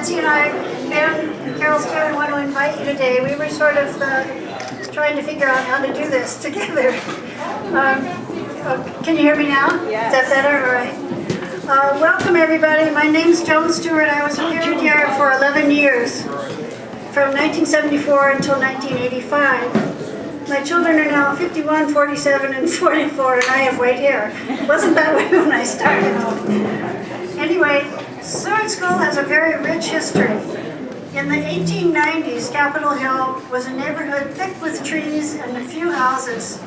Nancy and I, Ben and Carol Stewart, want to invite you today. We were sort of trying to figure out how to do this together. Can you hear me now? Yes. Is that better? All right. Welcome, everybody. My name's Joan Stewart. I was a parent here for 11 years, from 1974 until 1985. My children are now 51, 47, and 44, and I have white hair. It wasn't that way when I started. Anyway, Seward School has a very rich history. In the 1890s, Capitol Hill was a neighborhood thick with trees and a few houses.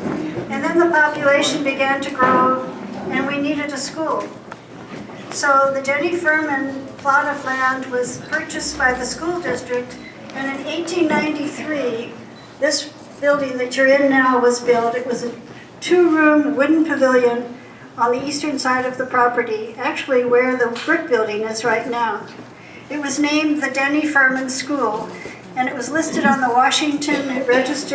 And then the population began to grow, and we needed a school. So the Denny Furman plot of land was purchased by the school district, and in 1893, this building that you're in now was built. It was a two-room wooden pavilion on the eastern side of the property, actually where the brick building is right now. It was named the Denny Furman School, and it was listed on the Washington Heritage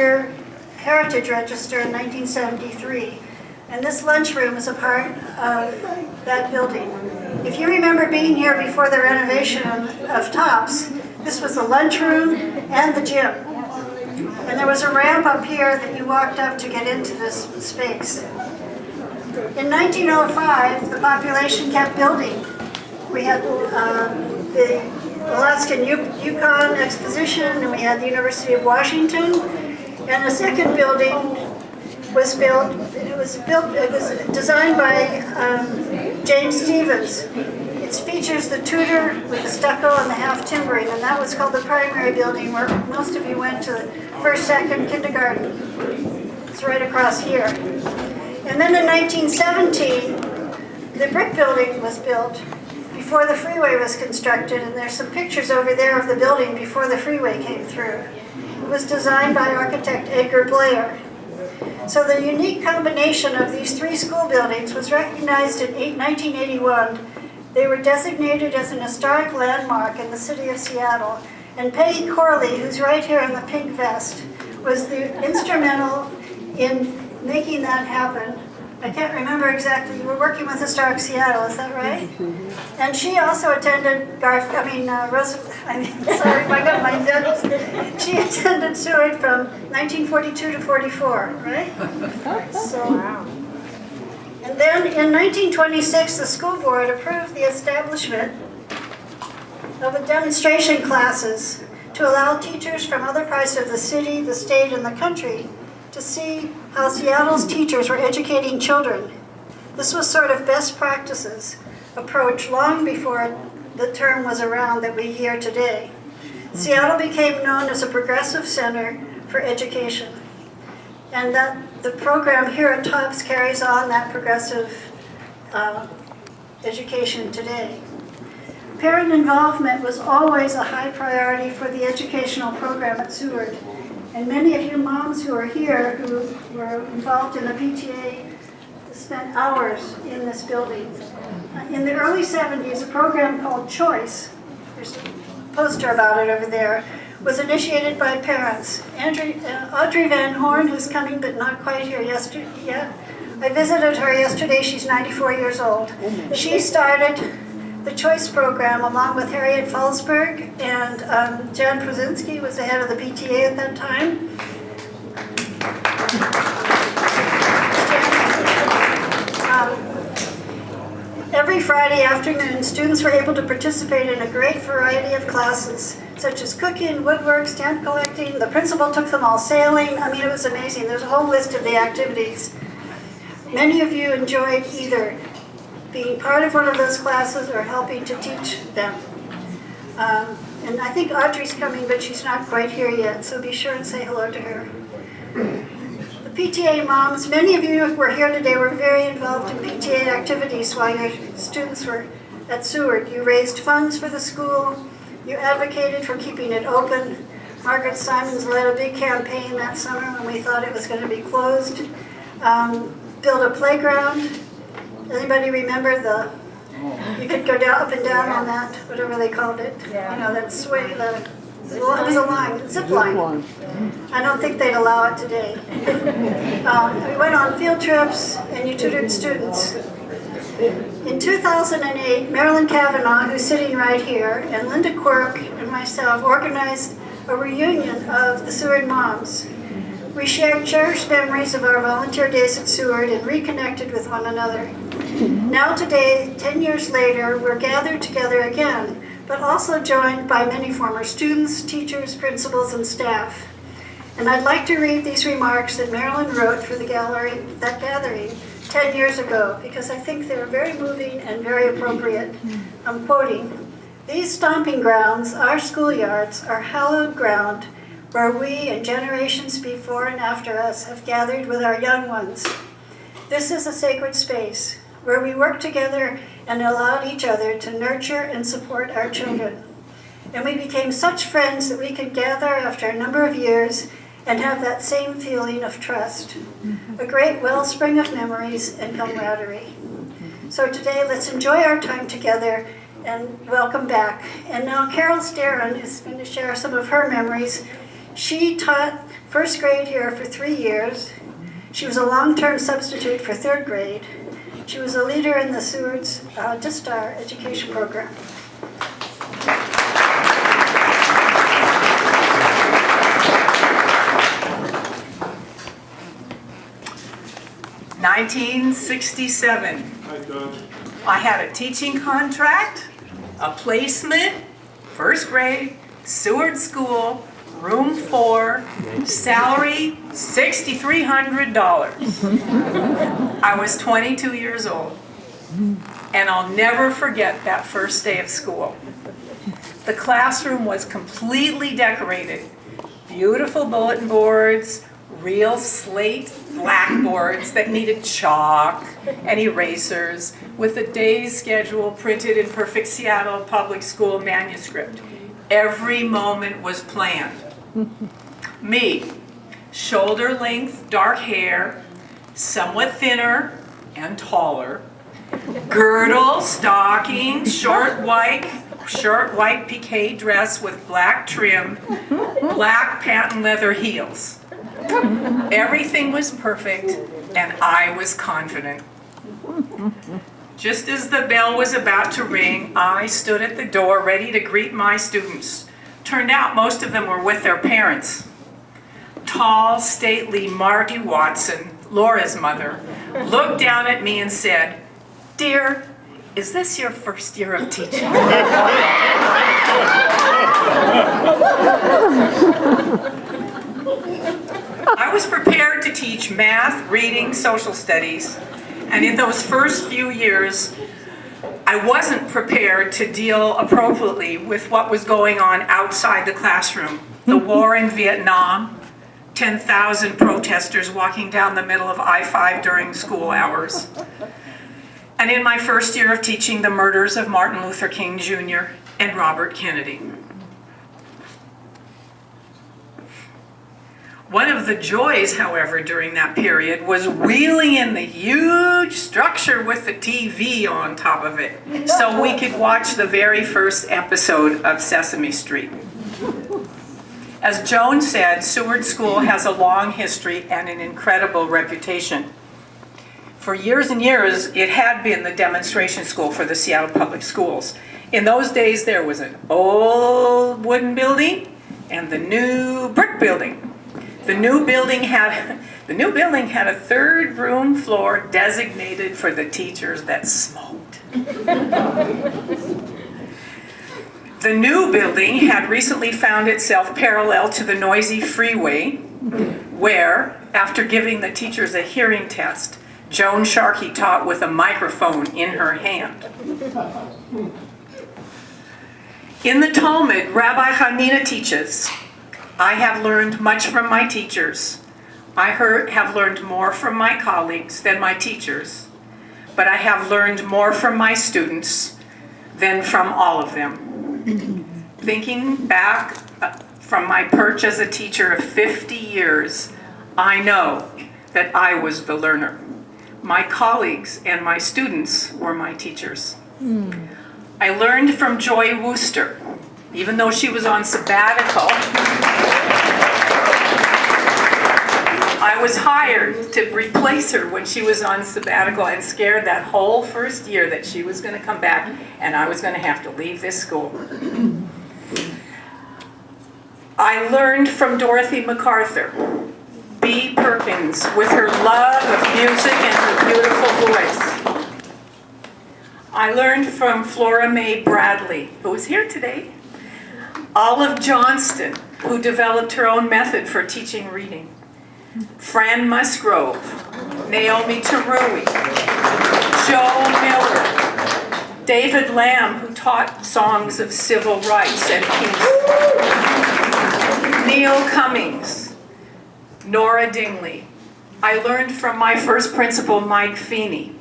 Register in 1973. And this lunchroom is a part of that building. If you remember being here before the renovation of Tops, this was the lunchroom and the gym. And there was a ramp up here that you walked up to get into this space. In 1905, the population kept building. We had the Alaskan Yukon Exposition, and we had the University of Washington, and a second building was built. It was designed by James Stevens. It features the Tudor with the stucco and the half timbering, and that was called the primary building, where most of you went to first, second, kindergarten. It's right across here. And then in 1917, the brick building was built before the freeway was constructed, and there's some pictures over there of the building before the freeway came through. It was designed by architect Edgar Blair. So the unique combination of these three school buildings was recognized in 1981. They were designated as an historic landmark in the city of Seattle. And Peggy Corley, who's right here in the pink vest, was instrumental in making that happen. I can't remember exactly. You were working with Historic Seattle, is that right? And she also attended she attended Seward from 1942 to 44, right? So, wow. And then in 1926, the school board approved the establishment of a demonstration classes to allow teachers from other parts of the city, the state, and the country to see how Seattle's teachers were educating children. This was sort of best practices approach long before the term was around that we hear today. Seattle became known as a progressive center for education, and that the program here at Tops carries on that progressive education today. Parent involvement was always a high priority for the educational program at Seward. And many of you moms who are here who were involved in the PTA spent hours in this building. In the early 70s, a program called Choice, there's a poster about it over there, was initiated by parents. Audrey Van Horn, who's coming but not quite here yet. I visited her yesterday. She's 94 years old. She started the Choice program along with Harriet Falsberg, and Jan Pruszinski was the head of the PTA at that time. Every Friday afternoon, students were able to participate in a great variety of classes, such as cooking, woodwork, stamp collecting. The principal took them all sailing. I mean, it was amazing. There's a whole list of the activities. Many of you enjoyed either being part of one of those classes or helping to teach them. And I think Audrey's coming, but she's not quite here yet, so be sure and say hello to her. The PTA moms, many of you who were here today were very involved in PTA activities while your students were at Seward. You raised funds for the school, you advocated for keeping it open. Margaret Simons led a big campaign that summer when we thought it was going to be closed. Built a playground. Anybody remember you could go down, up and down on that, whatever they called it. Yeah. You know, that swing, it was a line, zip line. I don't think they'd allow it today. We went on field trips, and you tutored students. In 2008, Marilyn Cavanaugh, who's sitting right here, and Linda Quirk and myself organized a reunion of the Seward moms. We shared cherished memories of our volunteer days at Seward and reconnected with one another. Now today, 10 years later, we're gathered together again, but also joined by many former students, teachers, principals, and staff. And I'd like to read these remarks that Marilyn wrote for that gathering 10 years ago, because I think they're very moving and very appropriate. I'm quoting, "These stomping grounds, our schoolyards, are hallowed ground where we and generations before and after us have gathered with our young ones. This is a sacred space where we work together and allowed each other to nurture and support our children. And we became such friends that we could gather after a number of years and have that same feeling of trust, a great wellspring of memories and camaraderie. So today, let's enjoy our time together and welcome back." And now Carol Starron is going to share some of her memories. She taught first grade here for 3 years. She was a long-term substitute for third grade. She was a leader in the Seward's DISTAR education program. 1967. I had a teaching contract, a placement, first grade, Seward School, room 4, salary $6,300. I was 22 years old, and I'll never forget that first day of school. The classroom was completely decorated. Beautiful bulletin boards, real slate blackboards that needed chalk and erasers, with the day's schedule printed in perfect Seattle public school manuscript. Every moment was planned. Me, shoulder length dark hair, somewhat thinner and taller, girdle, stocking, short white piqué dress with black trim, black patent leather heels. Everything was perfect, and I was confident. Just as the bell was about to ring, I stood at the door ready to greet my students. Turned out most of them were with their parents. Tall, stately Marty Watson, Laura's mother, looked down at me and said, "Dear, is this your first year of teaching?" I was prepared to teach math, reading, social studies, and in those first few years, I wasn't prepared to deal appropriately with what was going on outside the classroom. The war in Vietnam, 10,000 protesters walking down the middle of I-5 during school hours. And in my first year of teaching, the murders of Martin Luther King Jr. and Robert Kennedy. One of the joys, however, during that period was wheeling in the huge structure with the TV on top of it so we could watch the very first episode of Sesame Street. As Joan said, Seward School has a long history and an incredible reputation. For years and years, it had been the demonstration school for the Seattle Public Schools. In those days, there was an old wooden building and the new brick building. The new building had a third room floor designated for the teachers that smoked. The new building had recently found itself parallel to the noisy freeway, where, after giving the teachers a hearing test, Joan Sharkey taught with a microphone in her hand. In the Talmud, Rabbi Hanina teaches, "I have learned much from my teachers. I have learned more from my colleagues than my teachers, but I have learned more from my students than from all of them." Thinking back from my perch as a teacher of 50 years, I know that I was the learner. My colleagues and my students were my teachers. I learned from Joy Wooster, even though she was on sabbatical. I was hired to replace her when she was on sabbatical and scared that whole first year that she was going to come back and I was going to have to leave this school. I learned from Dorothy MacArthur, B. Perkins, with her love of music and her beautiful voice. I learned from Flora Mae Bradley, who is here today, Olive Johnston, who developed her own method for teaching reading, Fran Musgrove, Naomi Terui, Joe Miller, David Lamb, who taught songs of civil rights and peace, Neil Cummings, Nora Dingley. I learned from my first principal, Mike Feeney,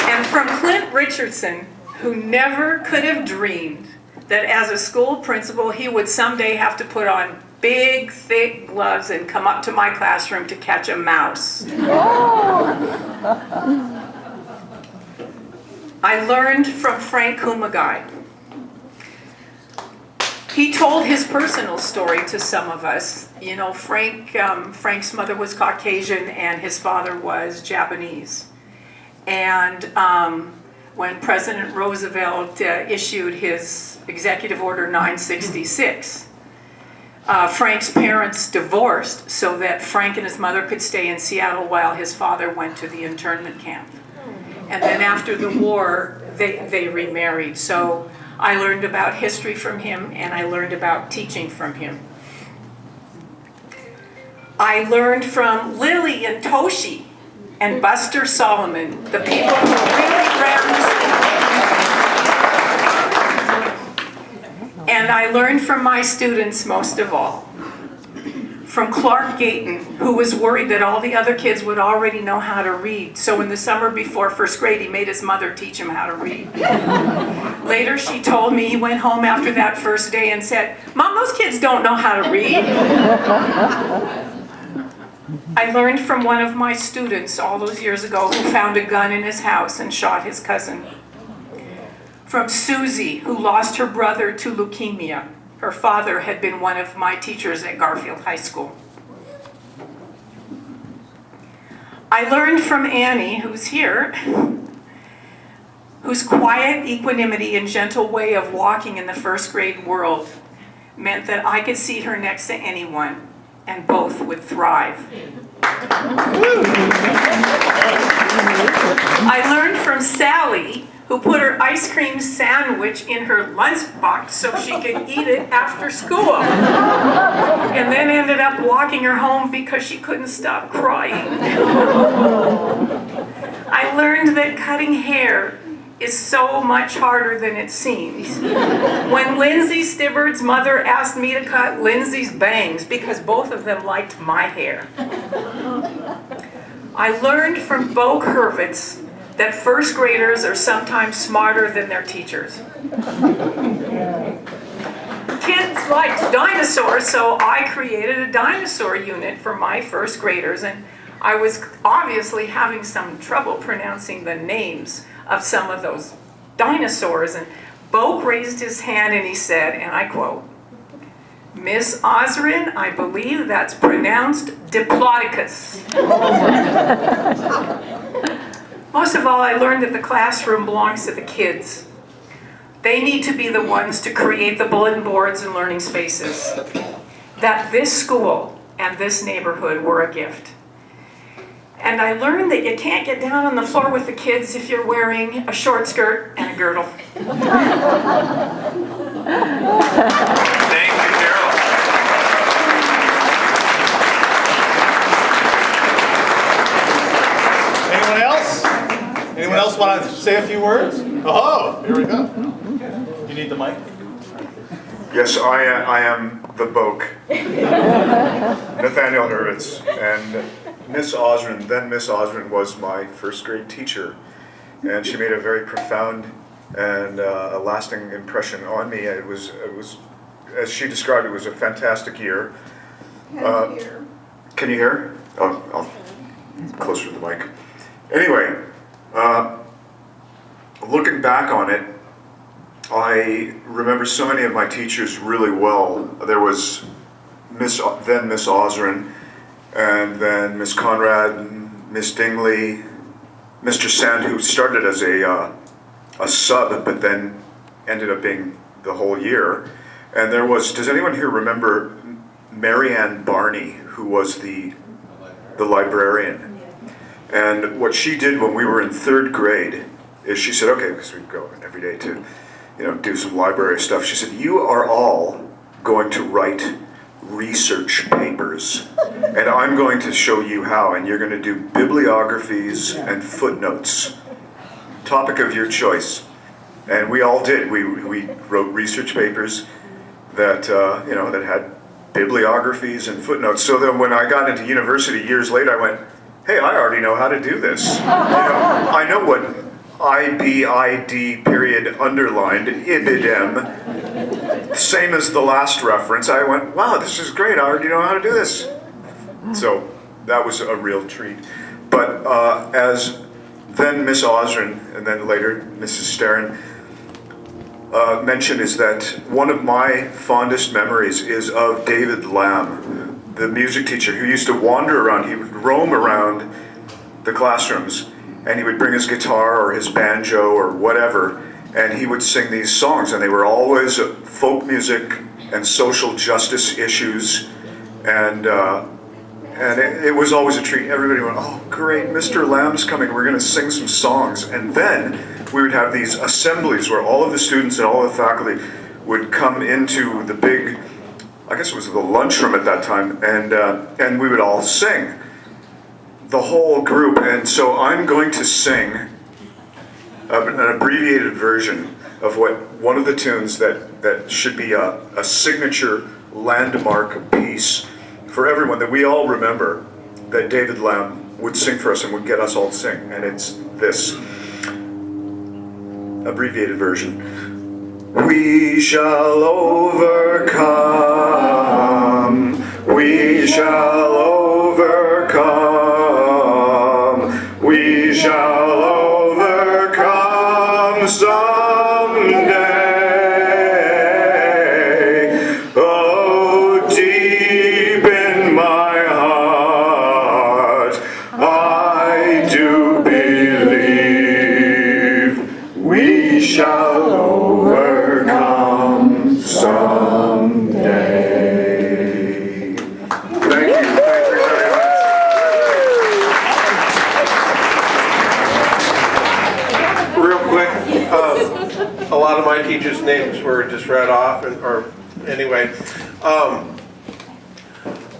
and from Clint Richardson, who never could have dreamed that as a school principal he would someday have to put on big, thick gloves and come up to my classroom to catch a mouse. I learned from Frank Kumagai. He told his personal story to some of us. You know, Frank's mother was Caucasian and his father was Japanese. And when President Roosevelt issued his Executive Order 966, Frank's parents divorced so that Frank and his mother could stay in Seattle while his father went to the internment camp. And then after the war, they remarried. So I learned about history from him and I learned about teaching from him. I learned from Lily and Toshi and Buster Solomon, the people who really ran the school. And I learned from my students most of all. From Clark Gayton, who was worried that all the other kids would already know how to read. So in the summer before first grade, he made his mother teach him how to read. Later, she told me he went home after that first day and said, "Mom, those kids don't know how to read." I learned from one of my students all those years ago who found a gun in his house and shot his cousin. From Susie, who lost her brother to leukemia. Her father had been one of my teachers at Garfield High School. I learned from Annie, who's here, whose quiet equanimity and gentle way of walking in the first grade world meant that I could see her next to anyone and both would thrive. I learned from Sally, who put her ice cream sandwich in her lunchbox so she could eat it after school. And then ended up walking her home because she couldn't stop crying. I learned that cutting hair is so much harder than it seems. When Lindsay Stibbard's mother asked me to cut Lindsay's bangs because both of them liked my hair. I learned from Bo Hurwitz that first graders are sometimes smarter than their teachers. Kids liked dinosaurs, so I created a dinosaur unit for my first graders, and I was obviously having some trouble pronouncing the names of some of those dinosaurs, and Bo raised his hand and he said, and I quote, "Miss Osrin, I believe that's pronounced Diplodocus." Most of all, I learned that the classroom belongs to the kids. They need to be the ones to create the bulletin boards and learning spaces. That this school and this neighborhood were a gift. And I learned that you can't get down on the floor with the kids if you're wearing a short skirt and a girdle. Thank you, Carol. Anyone else? Anyone else want to say a few words? Oh, here we go. You need the mic? Yes, I am the Boke, Nathaniel Hurwitz, and Miss Osrin, then Miss Osrin, was my first grade teacher, and she made a very profound and a lasting impression on me. It was, as she described, it was a fantastic year. Can you hear? Oh, I'll closer to the mic. Anyway, looking back on it, I remember so many of my teachers really well. There was then Miss Osrin, and then Miss Conrad, Miss Dingley, Mr. Sand, who started as a sub, but then ended up being the whole year. And there was, does anyone here remember Marianne Barney, who was the librarian? And what she did when we were in 3rd grade is she said, okay, because we'd go every day to, do some library stuff. She said, you are all going to write research papers, and I'm going to show you how, and you're going to do bibliographies and footnotes, topic of your choice. And we all did. We wrote research papers that that had bibliographies and footnotes. So then when I got into university years later, I went, hey, I already know how to do this. I know what IBID period underlined, ibidem, same as the last reference. I went, wow, this is great, I already know how to do this. So that was a real treat. But as then Miss Osrin, and then later Mrs. Starrin, mentioned, is that one of my fondest memories is of David Lamb, the music teacher who used to wander around. He would roam around the classrooms, and he would bring his guitar or his banjo or whatever, and he would sing these songs, and they were always folk music and social justice issues, and it was always a treat. Everybody went, oh great, Mr. Lamb's coming, we're going to sing some songs. And then we would have these assemblies where all of the students and all of the faculty would come into the big, I guess it was the lunchroom at that time, and we would all sing, the whole group. And so I'm going to sing an abbreviated version of one of the tunes that should be a signature landmark piece for everyone that we all remember, that David Lamb would sing for us and would get us all to sing. And it's this abbreviated version. We shall overcome. We shall overcome. We shall overcome someday. Oh, deep in my heart, I do believe we shall overcome someday. Thank you very much. Real quick, a lot of my teachers' names were just read off, anyway.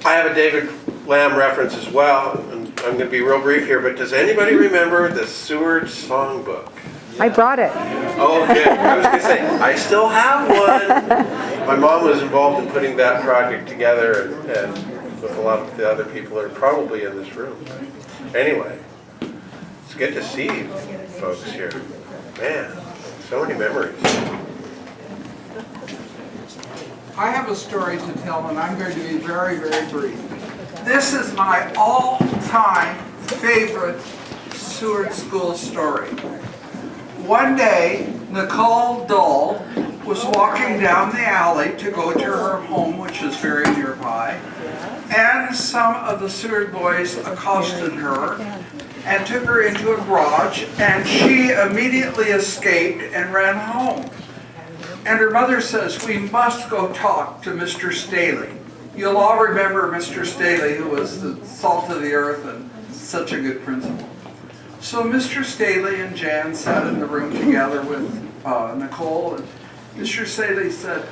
I have a David Lamb reference as well, and I'm going to be real brief here, but does anybody remember the Seward songbook? I brought it. Oh, good. I was going to say, I still have one. My mom was involved in putting that project together, and with a lot of the other people that are probably in this room. Anyway, it's good to see you folks here. Man, so many memories. I have a story to tell, and I'm going to be very, very brief. This is my all-time favorite Seward School story. One day, Nicole Dull was walking down the alley to go to her home, which is very nearby, and some of the Seward boys accosted her and took her into a garage, and she immediately escaped and ran home. And her mother says, we must go talk to Mr. Staley. You'll all remember Mr. Staley, who was the salt of the earth and such a good principal. So Mr. Staley and Jan sat in the room together with Nicole, and Mr. Staley said,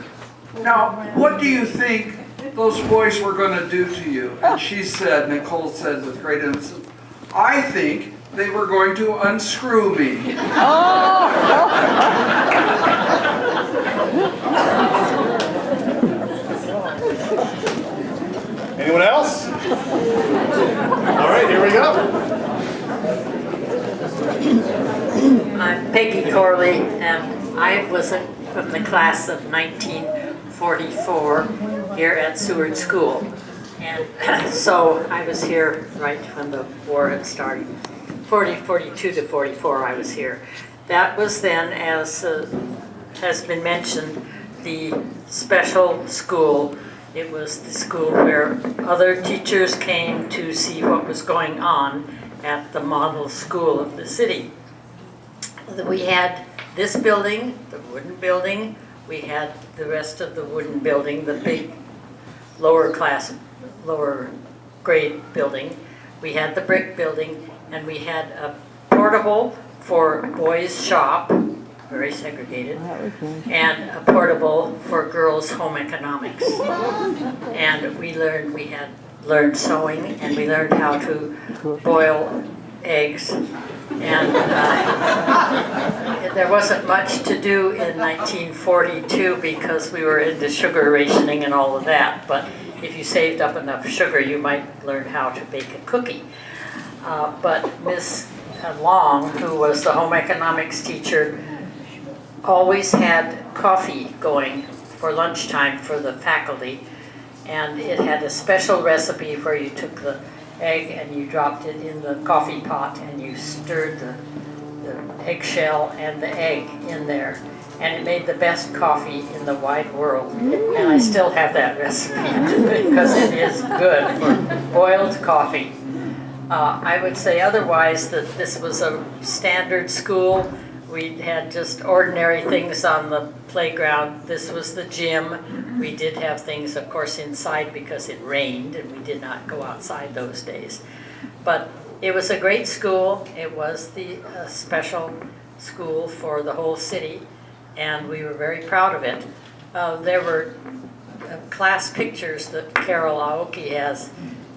now, what do you think those boys were going to do to you? And she said, Nicole said with great innocence, I think they were going to unscrew me. Anyone else? All right, here we go. I'm Peggy Corley, and I was from the class of 1944 here at Seward School. And so I was here right when the war had started. 42 to 44 I was here. That was then, as has been mentioned, the special school It was the school where other teachers came to see what was going on at the model school of the city. We had this building, the wooden building. We had the rest of the wooden building, the big lower grade building. We had the brick building, and we had a portable for boys' shop, very segregated, and a portable for girls' home economics. And we had learned sewing, and we learned how to boil eggs. And there wasn't much to do in 1942 because we were into sugar rationing and all of that. But if you saved up enough sugar, you might learn how to bake a cookie. But Miss Long, who was the home economics teacher, always had coffee going for lunchtime for the faculty. And it had a special recipe where you took the egg and you dropped it in the coffee pot and you stirred the eggshell and the egg in there. And it made the best coffee in the wide world. And I still have that recipe because it is good for boiled coffee. I would say otherwise that this was a standard school. We had just ordinary things on the playground. This was the gym. We did have things, of course, inside because it rained and we did not go outside those days. But it was a great school. It was the special school for the whole city, and we were very proud of it. There were class pictures that Carol Aoki has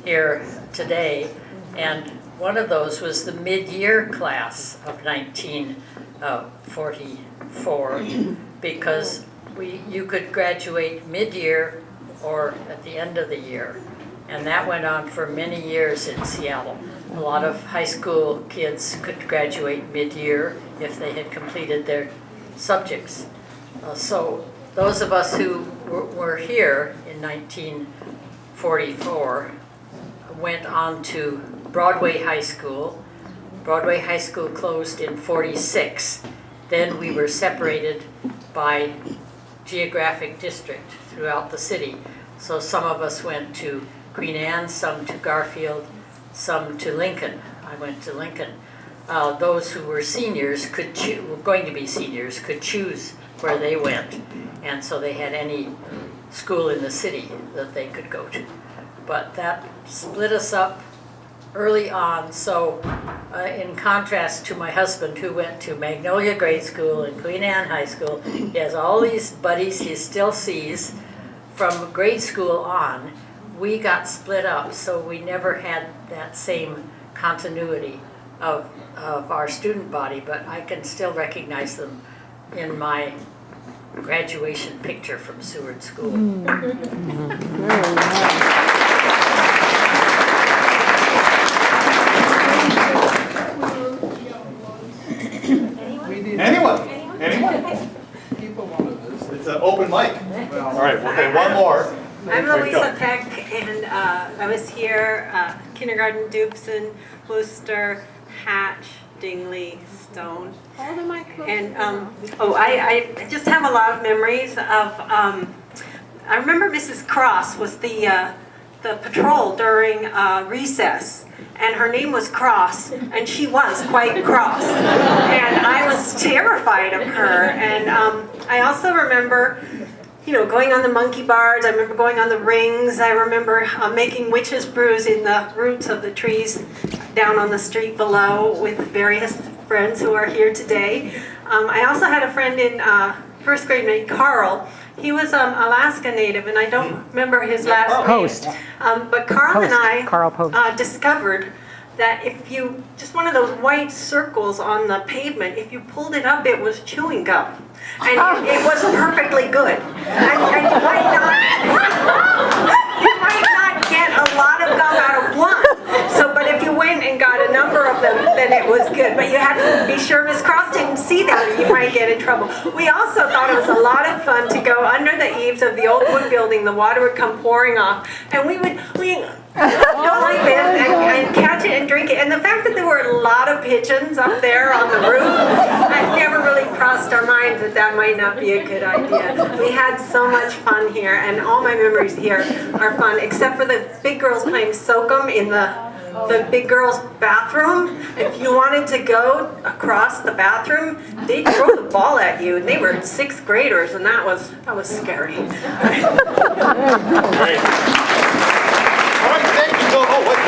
here today, and one of those was the mid-year class of 1944, because you could graduate mid-year or at the end of the year. And that went on for many years in Seattle. A lot of high school kids could graduate mid-year if they had completed their subjects. So those of us who were here in 1944 went on to Broadway High School. Broadway High School closed in '46. Then we were separated by geographic district throughout the city. So some of us went to Queen Anne, some to Garfield, some to Lincoln. I went to Lincoln. Those who were seniors were going to be seniors could choose where they went. And so they had any school in the city that they could go to. But that split us up early on. So in contrast to my husband, who went to Magnolia Grade School and Queen Anne High School, he has all these buddies he still sees from grade school on. We got split up, so we never had that same continuity of our student body, but I can still recognize them in my graduation picture from Seward School. Anyone? People want to visit. It's an open mic. Well, All right, okay, one more. I'm There you Louisa go. Peck, and I was here, kindergarten, Dupson, Worcester, Hatch, Dingley, Stone. And, I just have a lot of memories of, I remember Mrs. Cross was the patrol during recess. And her name was Cross, and she was quite cross. And I was terrified of her. And I also remember, going on the monkey bars. I remember going on the rings. I remember making witch's brews in the roots of the trees down on the street below with various friends who are here today. I also had a friend in first grade named Carl. He was Alaska Native, and I don't remember his last name. Post. But Carl and I Carl Post. discovered that if you, just one of those white circles on the pavement, if you pulled it up, it was chewing gum. And it was perfectly good. And you might not get a lot of gum out of one. So, but if you went went and got a number of them, then it was good. But you had to be sure Miss Cross didn't see them, or you might get in trouble. We also thought it was a lot of fun to go under the eaves of the old wood building. The water would come pouring off, and we go like this and catch it and drink it. And the fact that there were a lot of pigeons up there on the roof, I've never really crossed our minds that that might not be a good idea. We had so much fun here, and all my memories here are fun, except for the big girls playing soak-em in the big girls' bathroom. If you wanted to go across the bathroom, they'd throw the ball at you, and they were 6th graders, and that was scary. Great. All right, thank you. Oh, what?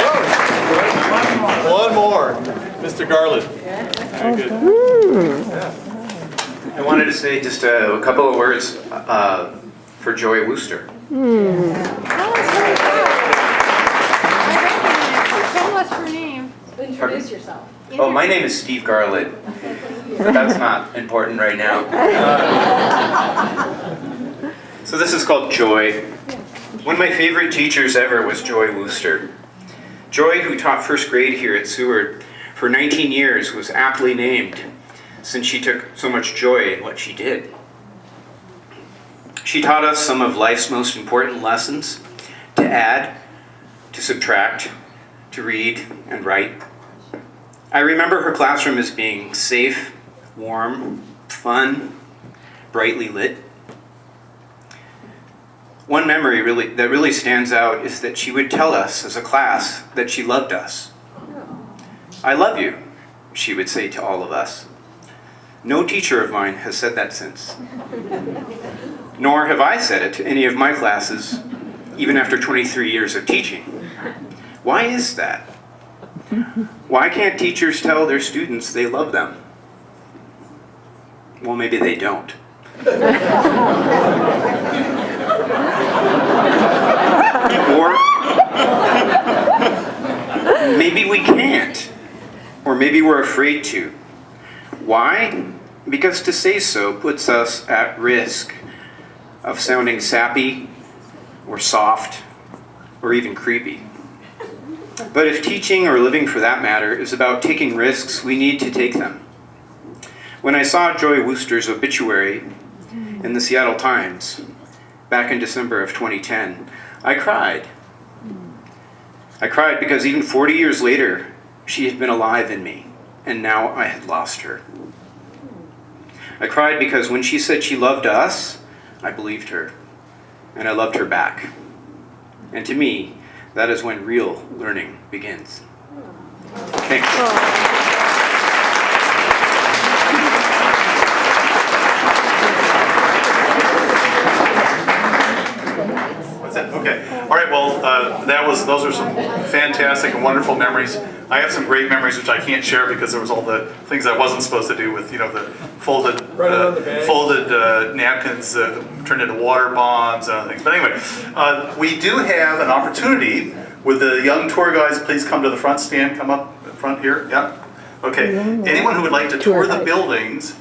One more. Mr. Garland. Very good. I wanted to say just a couple of words for Joy Wooster. Tell us your name. Introduce yourself. Oh, my name is Steve Garland, but that's not important right now. So this is called Joy. One of my favorite teachers ever was Joy Wooster. Joy, who taught 1st grade here at Seward for 19 years, was aptly named since she took so much joy in what she did. She taught us some of life's most important lessons: to add, to subtract, to read and write. I remember her classroom as being safe, warm, fun, brightly lit. One memory that really stands out is that she would tell us as a class that she loved us. "I love you," she would say to all of us. No teacher of mine has said that since. Nor have I said it to any of my classes, even after 23 years of teaching. Why is that? Why can't teachers tell their students they love them? Well, maybe they don't. Or maybe we can't. Or maybe we're afraid to. Why? Because to say so puts us at risk of sounding sappy or soft or even creepy. But if teaching, or living for that matter, is about taking risks, we need to take them. When I saw Joy Wooster's obituary in the Seattle Times back in December of 2010, I cried. I cried because even 40 years later, she had been alive in me, and now I had lost her. I cried because when she said she loved us, I believed her, and I loved her back. And to me, that is when real learning begins. Thank you. That's it? Okay. All right, well, those are some fantastic and wonderful memories. I have some great memories which I can't share because there was all the things I wasn't supposed to do with, the folded napkins turned into water bombs and other things. But anyway, we do have an opportunity with the young tour guides. Please come to the front stand. Come up front here. Yeah. Okay. Anyone who would like to tour the buildings,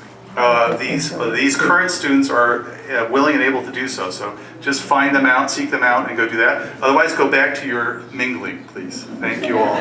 these current students are willing and able to do so. So just find them out, seek them out, and go do that. Otherwise, go back to your mingling, please. Thank you all.